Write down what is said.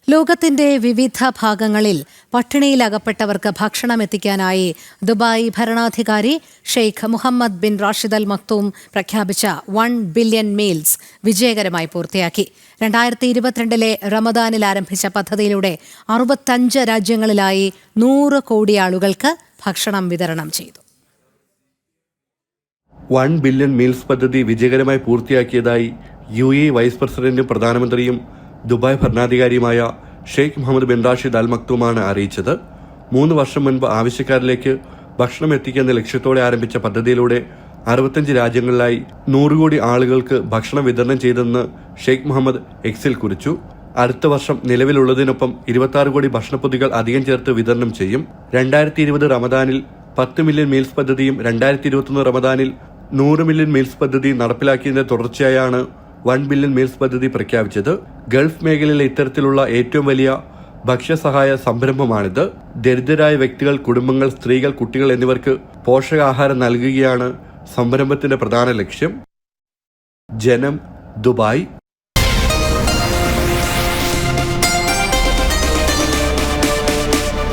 ലോകത്തിന്റെ വിവിധ ഭാഗങ്ങളിൽ പട്ടിണിയിലകപ്പെട്ടവർക്ക് ഭക്ഷണം എത്തിക്കാനായി ദുബായ് ഭരണാധികാരി Sheikh Mohammed bin Rashid Al Maktoum പ്രഖ്യാപിച്ച 1 ബില്യൺ മീൽസ് വിജയകരമായി പൂർത്തിയാക്കി. 2022 റമദാനിൽ ആരംഭിച്ച പദ്ധതിയിലൂടെ 65 രാജ്യങ്ങളിലായി 100 കോടി ആളുകൾക്ക് ഭക്ഷണം വിതരണം ചെയ്തു. 1 ബില്യൺ മീൽസ് പദ്ധതി വിജയകരമായി പൂർത്തിയാക്കിയതായി UAE വൈസ് പ്രസിഡന്റും പ്രധാനമന്ത്രിയും ദുബായ് ഭരണാധികാരിയുമായ Sheikh Mohammed bin Rashid Al മക്തൂമാണ് അറിയിച്ചത്. 3 വർഷം മുൻപ് ആവശ്യക്കാരിലേക്ക് ഭക്ഷണം എത്തിക്കുന്ന ലക്ഷ്യത്തോടെ ആരംഭിച്ച പദ്ധതിയിലൂടെ 65 രാജ്യങ്ങളിലായി 100 കോടി ആളുകൾക്ക് ഭക്ഷണം വിതരണം ചെയ്തെന്ന് ഷെയ്ഖ് മുഹമ്മദ് എക്സിൽ കുറിച്ചു. അടുത്ത വർഷം നിലവിലുള്ളതിനൊപ്പം 26 കോടി ഭക്ഷണപ്പൊതികൾ അധികം ചേർത്ത് വിതരണം ചെയ്യും. 2020 റമദാനിൽ 10 മില്യൺ മീൽസ് പദ്ധതിയും 2021 റമദാനിൽ 100 മില്യൺ മീൽസ് പദ്ധതിയും നടപ്പിലാക്കിയതിന്റെ തുടർച്ചയായാണ് 1 ബില്യൺ മീൽസ് പദ്ധതി പ്രഖ്യാപിച്ചത്. ഗൾഫ് മേഖലയിലെ ഇത്തരത്തിലുള്ള ഏറ്റവും വലിയ ഭക്ഷ്യസഹായ സംരംഭമാണിത്. ദരിദ്രരായ വ്യക്തികൾ, കുടുംബങ്ങൾ, സ്ത്രീകൾ, കുട്ടികൾ എന്നിവർക്ക് പോഷകാഹാരം നൽകുകയാണ് സംരംഭത്തിന്റെ പ്രധാന ലക്ഷ്യം. ജനം, ദുബായ്.